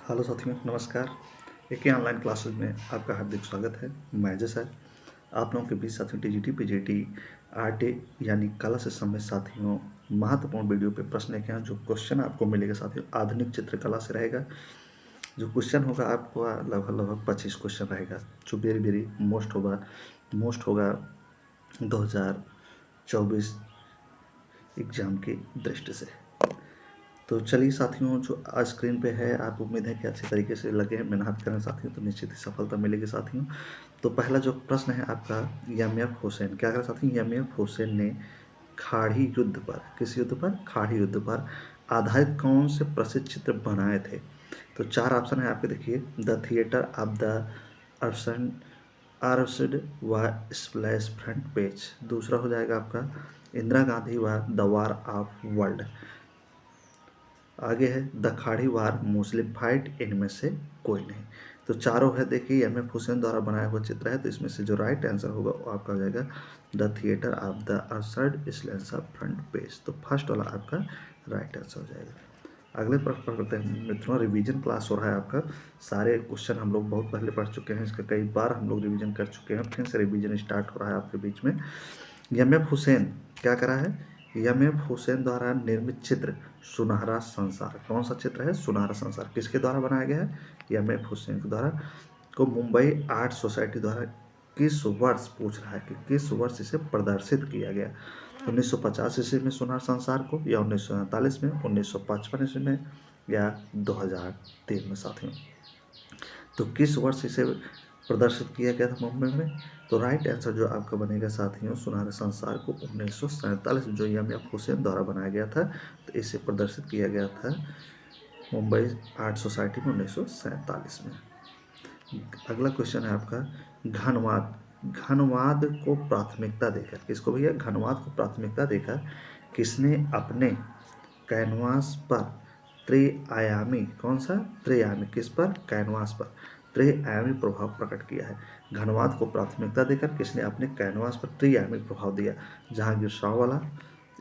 Hello साथियों, नमस्कार। एक ही ऑनलाइन क्लासेस में आपका हार्दिक स्वागत है। मैं अजय सर आप लोगों के बीच साथियों टीजीटी पीजीटी आरटी यानी कला से संबंधित साथियों महत्वपूर्ण वीडियो पे प्रश्न लेके आए। जो क्वेश्चन आपको मिलेगा साथियों आधुनिक चित्रकला से रहेगा। जो क्वेश्चन होगा आपको लगभग 25 क्वेश्चन रहेगा, जो वेरी वेरी मोस्ट होगा 2024 एग्जाम की दृष्टि से। तो चलिए साथियों, जो आज स्क्रीन पे है आप उम्मीद है कि अच्छे तरीके से लगे हैं, मेहनत करें साथियों तो निश्चित ही सफलता मिलेगी साथियों। तो पहला जो प्रश्न है आपका, एम.एफ. हुसैन क्या करा साथियों? एम.एफ. हुसैन ने खाड़ी युद्ध पर, किस युद्ध पर? खाड़ी युद्ध पर आधारित कौन से प्रसिद्ध चित्र बनाए थे? तो चार ऑप्शन है आपके, देखिए। द थिएटर ऑफ द अर्सन आर्सड व स्प्लैश फ्रंट पेज। दूसरा हो जाएगा आपका इंदिरा गांधी व द वार ऑफ वर्ल्ड। आगे है द खाड़ी वार मुस्लिम फाइट, इनमें से कोई नहीं। तो चारों है, देखिए एम.एफ. हुसैन द्वारा बनाया हुआ चित्र है, तो इसमें से जो राइट आंसर होगा वो आपका हो जाएगा the theatre of the absurd slash front page. तो फर्स्ट वाला आपका राइट आंसर हो जाएगा। अगले प्रश्न पर करते हैं मित्रों। रिवीजन क्लास हो रहा है आपका। सारे क्वेश्चन हम लोग बहुत पहले पढ़ चुके हैं, इसका कई बार हम लोग रिवीजन कर चुके हैं, फिर से रिवीजन स्टार्ट हो रहा है आपके बीच में। एम.एफ. हुसैन क्या करा है? एम.एफ. हुसैन द्वारा निर्मित चित्र सुनहरा संसार। कौन सा चित्र है? सुनहरा संसार। किसके द्वारा बनाया गया है? एम.एफ. हुसैन के द्वारा। को मुंबई आर्ट सोसाइटी द्वारा किस वर्ष, पूछ रहा है कि किस वर्ष इसे प्रदर्शित किया गया? 1950 ईस्वी में सुनहरा संसार को, या 1947 में, 1955 ईस्वी में, या 2003 में साथियों? तो किस वर्ष इसे प्रदर्शित किया गया था मुंबई में? तो राइट आंसर जो आपका बनेगा साथियों, सुनहरे संसार को 1947 जो एम.एफ. हुसैन द्वारा बनाया गया था, तो इसे प्रदर्शित किया गया था मुंबई आर्ट सोसाइटी में 1947 में। अगला क्वेश्चन है आपका, घनवाद। घनवाद को प्राथमिकता देकर, किसको भैया? घनवाद को प्राथमिकता देकर किसने अपने कैनवास पर त्रिआयामी, कौन सा? त्रिआयामी, किस पर? कैनवास पर त्रिआयामी प्रभाव प्रकट किया है। घनवाद को प्राथमिकता देकर किसने अपने कैनवास पर त्रिआयामी प्रभाव दिया? जहांगीर शाहवाला,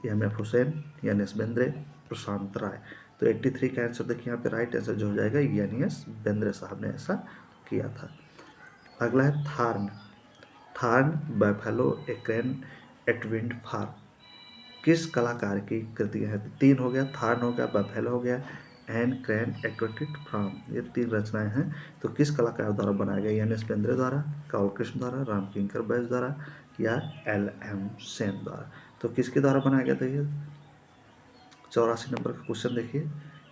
एम.एफ. हुसैन, एन.एस. बेंद्रे, प्रशांत राय। तो 83 का आंसर देखिए यहाँ पे राइट आंसर जो हो जाएगा एन.एस. बेंद्रे साहब ने ऐसा किया था। अगला है थार्न। थार्न बैफेलो एक्रेन एटविंड फार किस कलाकार की कृतियाँ हैं? तीन हो गया, थार्न हो गया, बैफेलो हो गया, एंड क्रैन एक्वेटिक फ्राम, ये तीन रचनाएं हैं। तो किस कलाकार द्वारा बनाया गया? एन.एस. बेंद्रे द्वारा, काउल कृष्ण द्वारा, रामकिंकर बैस द्वारा, या एल.एम. सेन द्वारा? तो किसके द्वारा बनाया गया था ये? 84 नंबर का क्वेश्चन देखिए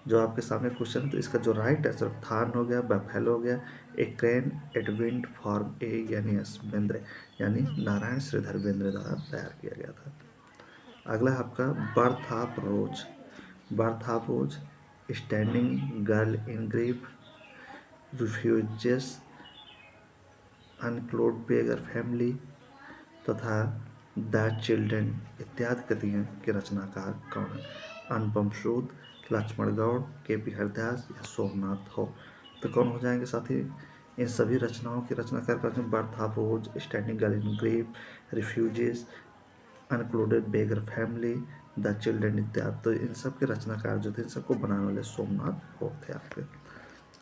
जो आपके सामने क्वेश्चन है। तो इसका जो राइट आंसर थार्न हो गया, बैफेलो हो गया, एक्रेन एडविंड फॉर्म ए एन.एस. बेंद्रे यानी नारायण श्रीधर बेंद्रे द्वारा तैयार किया गया था। अगला है आपका birth of rose. Birth of rose, standing girl in grief, refugees, unclothed beggar family तथा द चिल्ड्रन इत्यादि कृतियों के रचनाकार कौन है? अनुपम सूद, लक्ष्मण गौड़, के.पी. हरदास या सोमनाथ हो? तो कौन हो जाएंगे साथी? इन सभी रचनाओं के रचनाकार का birth of rose, standing girl in grief, refugees, unclothed beggar family, the children इत्यादि। तो इन सब के रचनाकार जो थे, इन सबको बनाने वाले सोमनाथ होर थे आपके।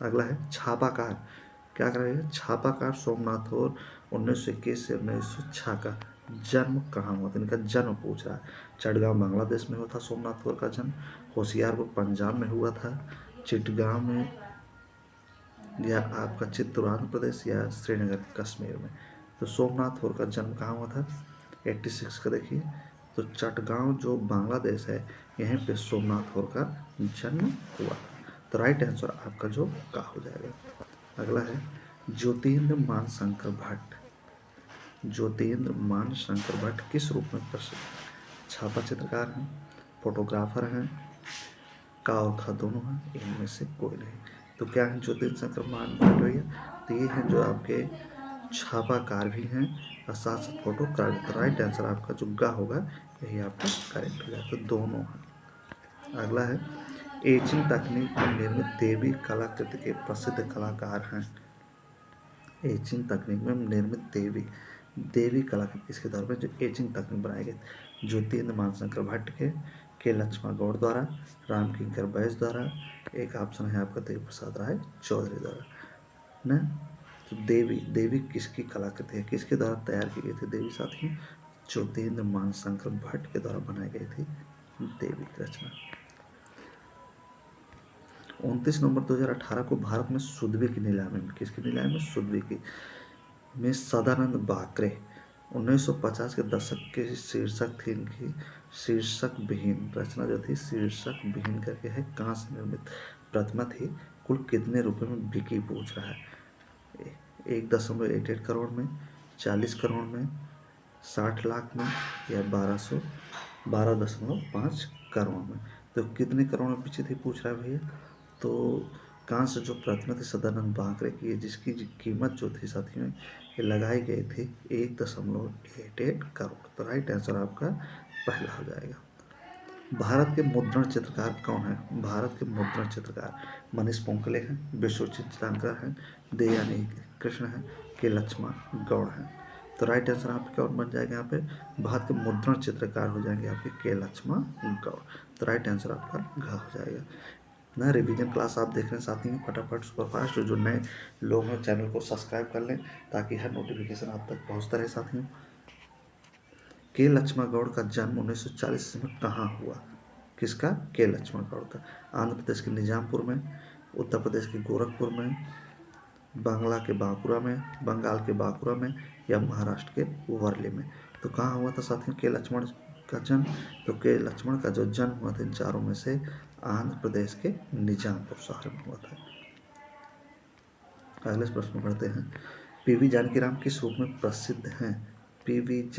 अगला है छापाकार। क्या करेंगे? छापाकार सोमनाथ होर 1921 से 1906 का जन्म कहाँ हुआ था? इनका जन्म पूछ रहा है। चटगांव बांग्लादेश में हुआ था सोमनाथ होर का जन्म, होशियारपुर पंजाब में हुआ था, चिटगांव में, या आपका चित्तौड़ आंध्र प्रदेश, या श्रीनगर कश्मीर में? तो सोमनाथ होर का जन्म कहाँ हुआ था? 86 का देखिए। तो चटगांव जो बांग्लादेश है, यहीं पे सोमनाथ होर का जन्म हुआ था। तो राइट आंसर आपका जो का हो जाएगा। अगला है ज्योतिन्द्र मानशंकर भट्ट। ज्योतिन्द्र मानशंकर भट्ट किस रूप में प्रसिद्ध? छापा चित्रकार हैं, फोटोग्राफर हैं, का और खा दोनों हैं, इनमें से कोई नहीं। तो क्या है ज्योतिन्द्र शंकर मान भट्ट भैया? तो ये हैं जो आपके छापाकार भी हैं और साथ साथ फोटोकार। तो राइट आंसर आपका जो गा होगा यही आपका करेक्ट हो जाए, तो दोनों हैं। अगला है एचिंग तकनीक में निर्मित देवी कलाकृति के प्रसिद्ध कलाकार हैं। एचिंग तकनीक में निर्मित देवी कलाकृति किसके द्वारा जो एचिंग तकनीक बनाए गए? ज्योतिन्द्र मानशंकर भट्ट के, के लक्ष्मण गौड़ द्वारा, राम किंकर बैस द्वारा, एक ऑप्शन है आपका देव प्रसाद राय चौधरी द्वारा न। तो देवी किसकी कलाकृति है, किसके द्वारा तैयार की गई थी देवी साथियों? ज्योतिन्द्र मानशंकर भट्ट के द्वारा बनाई गई थी देवी की रचना। 29 नवंबर 2018 को भारत में सुदवी की नीलामी में, किसकी नीलामी में? सुदवी की में सदानंद बाकरे 1950 के दशक के शीर्षक थी इनकी शीर्षक विहीन रचना जो थी, शीर्षक विहीन करके है, कहाँ से निर्मित प्रतिमा थी, कुल कितने रुपए में बिकी पूछ रहा है? 1.88 करोड़ में, 40 करोड़ में, 60 लाख में या 12.5 करोड़ में? तो कितने करोड़ में बिची थी पूछ रहा है भैया। तो कांस्य जो प्रतिमा थी सदानंद बाकरे की, जिसकी कीमत जो थी साथियों ये लगाई गई थी 1.88 करोड़। तो राइट आंसर आपका पहला हो जाएगा। भारत के मुद्रण चित्रकार कौन है? भारत के मुद्रण चित्रकार मनीष पोंकले हैं, विश्वजीत चांकर हैं, दयानी कृष्ण हैं, के लक्ष्मण गौड़ हैं। तो राइट आंसर आपका क्या बन जाएगा यहाँ पे? भारत के मुद्रण चित्रकार हो जाएंगे आपके के लक्ष्मण गौड़। तो राइट आंसर आपका घ हो जाएगा ना। रिवीजन क्लास आप देख रहे हैं साथ ही में, फटाफट सुपरफास्ट जो नए लोग हैं चैनल को सब्सक्राइब कर लें ताकि हर नोटिफिकेशन आप तक पहुंचता रहे साथियों। के लक्ष्मण गौड़ का जन्म 1940 में कहाँ हुआ? किसका? के लक्ष्मण गौड़ का। आंध्र प्रदेश के निजामपुर में, उत्तर प्रदेश के गोरखपुर में, बंगाल के बांकुरा में या महाराष्ट्र के वर्ली में? तो कहाँ हुआ था साथियों के लक्ष्मण का जन्म? तो के लक्ष्मण का जो जन्म हुआ था इन चारों में से आंध्र प्रदेश के निजामपुर शहर में हुआ था। अगले प्रश्न पढ़ते हैं। पीवी जानकीराम किस रूप में प्रसिद्ध हैं? पीवी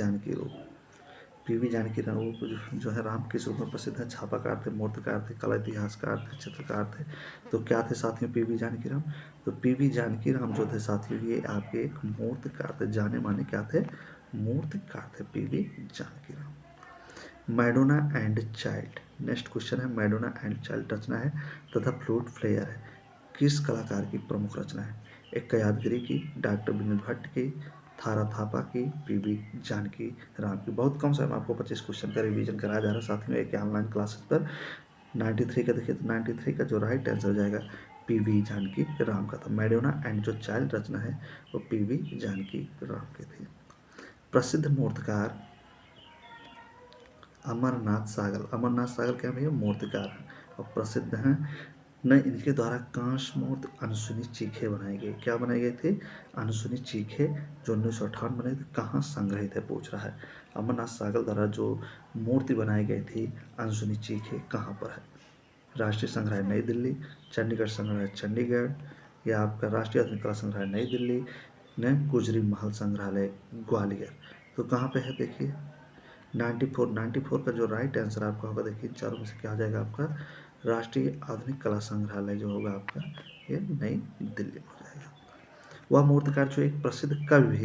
जानकीराम जो है राम किस रूप में प्रसिद्ध है? छापाकार थे, मूर्तिकार थे, कला इतिहासकार थे, चित्रकार थे। तो क्या थे साथियों पीवी जानकीराम? तो पीवी जानकीराम जो थे साथियों ये आपके एक मूर्तिकार थे, जाने माने क्या थे? मूर्तिकार थे PV Janakiram. Madonna and child, next question है। मैडोना एंड चाइल्ड रचना है तथा फ्लूट प्लेयर है, किस कलाकार की प्रमुख रचना है? एक यादगिरी की, डॉक्टर विनोद भट्ट की, थारा थापा की, पीवी जानकी राम की। बहुत कम समय में आपको 25 क्वेश्चन का रिवीजन कराया जा रहा है साथियों एक ऑनलाइन क्लासेस पर। 93 का देखिए, तो 93 का जो राइट आंसर हो जाएगा पीवी जानकी राम का था। मैडोना एंड जो चाइल्ड रचना है वो पीवी जानकी राम की थी। प्रसिद्ध मूर्तिकार अमरनाथ सागल क्या भैया? मूर्तिकार हैं और प्रसिद्ध हैं न। इनके द्वारा कांस्य मूर्ति अनसुनी चीखे बनाई गई। क्या बनाई गई थी? अनसुनी चीखे जो 1958 बनाई थी, कहाँ संग्रहित है पूछ रहा है। अमरनाथ सागल द्वारा जो मूर्ति बनाई गई थी अनसुनी चीखे कहाँ पर है? राष्ट्रीय संग्रहालय नई दिल्ली, चंडीगढ़ संग्रहालय चंडीगढ़, या आपका राष्ट्रीय आधुनिक कला संग्रहालय नई दिल्ली न, गुजरी महल संग्रहालय ग्वालियर। तो कहाँ पे है देखिए 94 का जो राइट आंसर आपका होगा देखिए चारों में से क्या हो जाएगा आपका? राष्ट्रीय आधुनिक कला संग्रहालय जो होगा आपका ये नई दिल्ली में हो जाएगा। वह मूर्तिकार जो एक प्रसिद्ध कवि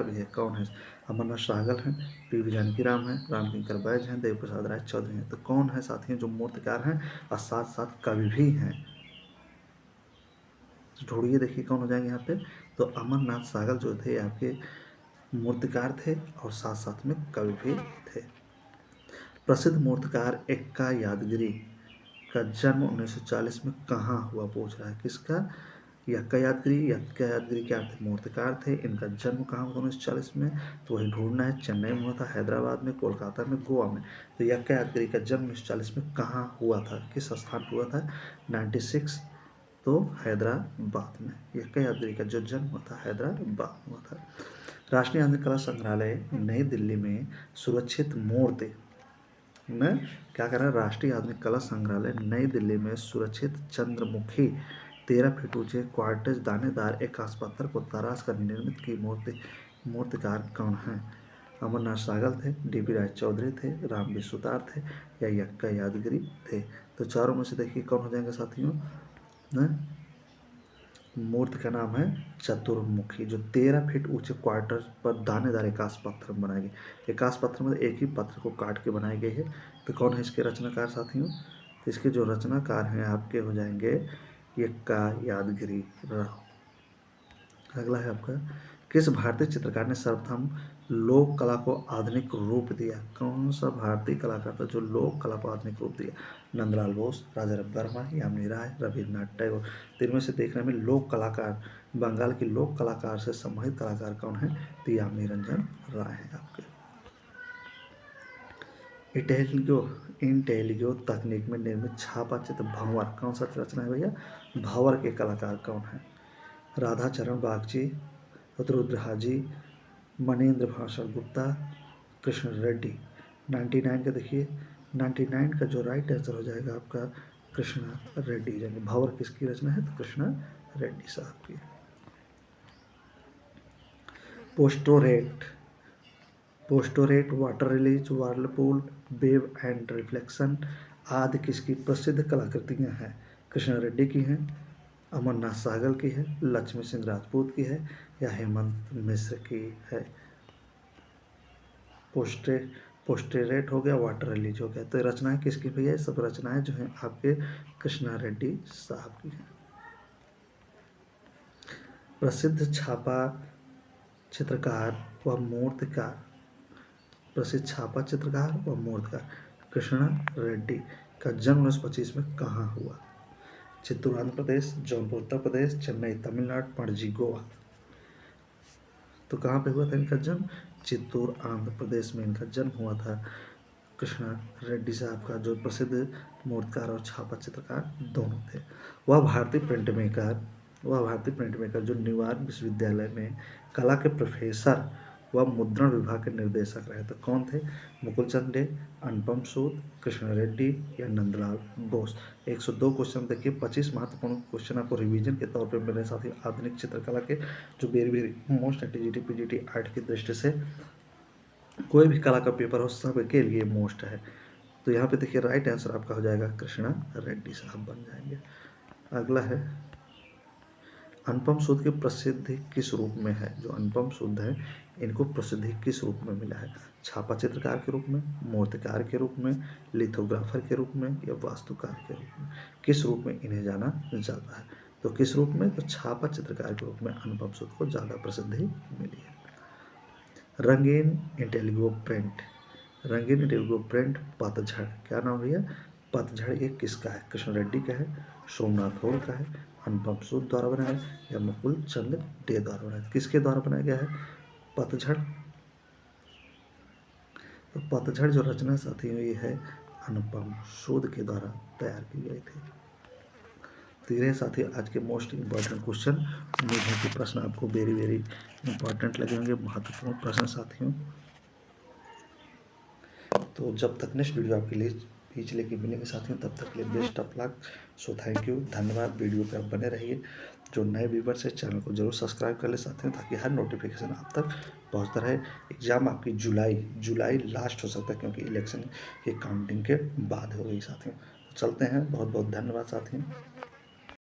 भी है, कौन है? अमरनाथ सागल हैं, पीवी जानकीराम हैं, रामकिंकर बैज हैं, देव प्रसाद राय चौधरी हैं। तो कौन है साथियों जो मूर्तिकार हैं और साथ साथ कवि भी हैं? तो ढूंढिए देखिए कौन हो जाएंगे यहाँ पे। तो अमरनाथ सागल जो थे आपके मूर्तिकार थे और साथ साथ में कवि भी थे। प्रसिद्ध मूर्तिकार एक्का यादगिरी का जन्म 1940 में कहाँ हुआ पूछ रहा है। किसका? यक्का यादगिरी क्या थे? मूर्तिकार थे। इनका जन्म कहाँ हुआ 1940 में? तो वही ढूंढना है। चेन्नई में हुआ था, हैदराबाद में, कोलकाता में, गोवा में। तो यक्का यादगिरी का जन्म 1940 में कहाँ हुआ था? किस स्थान पर हुआ था? 96 तो हैदराबाद में। यक्का यादगिरी का जो जन्म हुआ था हैदराबाद में हुआ था। राष्ट्रीय आधुनिक कला संग्रहालय नई दिल्ली में सुरक्षित मूर्ति में क्या कर रहा है? राष्ट्रीय आधुनिक कला संग्रहालय नई दिल्ली में सुरक्षित चंद्रमुखी 13 फीट ऊंचे क्वार्टज दानेदार एक पत्थर को तराश कर निर्मित की मूर्तिकार कौन है? अमरनाथ सागल थे, डीबी राय चौधरी थे, राम विश्वतार थे या यक्का यादगिरी थे। तो चारों में से देखिए कौन हो जाएंगे साथियों? मूर्ति का नाम है चतुर्मुखी, जो 13 फीट ऊंचे क्वार्टर पर दानेदार एकाश पत्थर में बनाई गई। एकाश पत्थर में एक ही पत्थर को काट के बनाई गई है। तो कौन है इसके रचनाकार साथियों? तो इसके जो रचनाकार हैं आपके हो जाएंगे यक्का यादगिरी राव। अगला है आपका, किस भारतीय चित्रकार ने सर्वप्रथम लोक कला को आधुनिक रूप दिया? कौन सा भारतीय कलाकार था जो लोक कला को आधुनिक रूप दिया? नंदलाल बोस, राजा रविवर्मा, यामिनी राय, रविन्द्रनाथ टैगोर। तो इनमें से देखने में लोक कलाकार, बंगाल की लोक कलाकार से संबंधित कलाकार कौन है? तो यामिनी रंजन राय है आपके। इंटेलिगो तकनीक में निर्मित छापा चित्र भंवर कौन सा रचना है भैया? भावर के कलाकार कौन है? राधाचरण बागची, रुद्र हाजी, मनेन्द्र भाषण गुप्ता, कृष्ण रेड्डी। 99 का देखिए, 99 का जो राइट आंसर हो जाएगा आपका कृष्णा रेड्डी। यानी भावर किसकी रचना है? तो कृष्णा रेड्डी साहब की। पोस्टोरेट, water release, whirlpool, wave and reflection आदि किसकी प्रसिद्ध कलाकृतियाँ हैं? कृष्णा रेड्डी की हैं, अमरनाथ सहगल की है, लक्ष्मी सिंह राजपूत की है, या हेमंत मिश्र की है? पोस्टरेट हो गया, वाटर रिलीज हो गया। तो रचनाएं किसकी भैया? ये सब रचनाएं जो हैं आपके कृष्णा रेड्डी साहब की हैं। प्रसिद्ध छापा चित्रकार व मूर्तिकार कृष्णा रेड्डी का जन्म 1925 में कहाँ हुआ? चित्तूर आंध्र प्रदेश, जौनपुर उत्तर प्रदेश, चेन्नई तमिलनाडु, पणजी गोवा। तो कहाँ पे हुआ था इनका जन्म? चित्तूर आंध्र प्रदेश में इनका जन्म हुआ था कृष्णा रेड्डी साहब का, जो प्रसिद्ध मूर्तिकार और छापा चित्रकार दोनों थे। वह भारतीय प्रिंट मेकर जो न्यूयॉर्क विश्वविद्यालय में कला के प्रोफेसर व मुद्रण विभाग के निर्देशक रहे। तो कौन थे? मुकुल चंद डे, अनुपम सूद, कृष्ण रेड्डी या नंदलाल बोस। 102 क्वेश्चन देखिए, 25 महत्वपूर्ण क्वेश्चन आपको रिवीजन के तौर पर मेरे साथ ही आधुनिक चित्रकला के जो very very most TGT PGT art की दृष्टि से कोई भी कला का पेपर हो सबके लिए मोस्ट है। तो यहाँ पे देखिए राइट आंसर आपका हो जाएगा कृष्णा रेड्डी साहब बन जाएंगे। अगला है अनुपम सूद की प्रसिद्धि किस रूप में है? जो अनुपम सूद है इनको प्रसिद्धि किस रूप में मिला है? छापा चित्रकार के रूप में, मूर्तिकार के रूप में, लिथोग्राफर के रूप में, या वास्तुकार के रूप में? किस रूप में इन्हें जाना जाता है? तो किस रूप में? तो छापा चित्रकार के रूप में अनुपम सूद को ज़्यादा प्रसिद्धि मिली है। रंगीन इंटेलिगो प्रिंट पतझड़, क्या नाम भैया? पतझड़ ये किसका है? कृष्ण रेड्डी का है, सोमनाथ होल का है, अनुपम सूद द्वारा बनाया या मुकुल चंद डे द्वारा बनाया? किसके द्वारा बनाया गया है पतझड़? तो पतझड़ जो रचना साथियों ये है अनुपम सूद के द्वारा तैयार की गई थी। तो ये साथी आज के मोस्ट इम्पॉर्टेंट क्वेश्चन। उम्मीद है कि प्रश्न आपको वेरी वेरी इंपॉर्टेंट लगे होंगे, महत्वपूर्ण प्रश्न साथियों। तो जब तक नेक्स्ट वीडियो आपके लिए बीच लेके मिलेंगे साथियों, तब तक के लिए best of luck. So thank you, धन्यवाद। वीडियो पे आप बने रहिए। जो नए व्यूवर्स है चैनल को जरूर सब्सक्राइब कर ले साथियों, ताकि हर नोटिफिकेशन आप तक पहुंचता रहे। एग्ज़ाम आपकी जुलाई लास्ट हो सकता है, क्योंकि इलेक्शन की काउंटिंग के बाद हो गई साथियों। चलते हैं, बहुत बहुत धन्यवाद साथियों।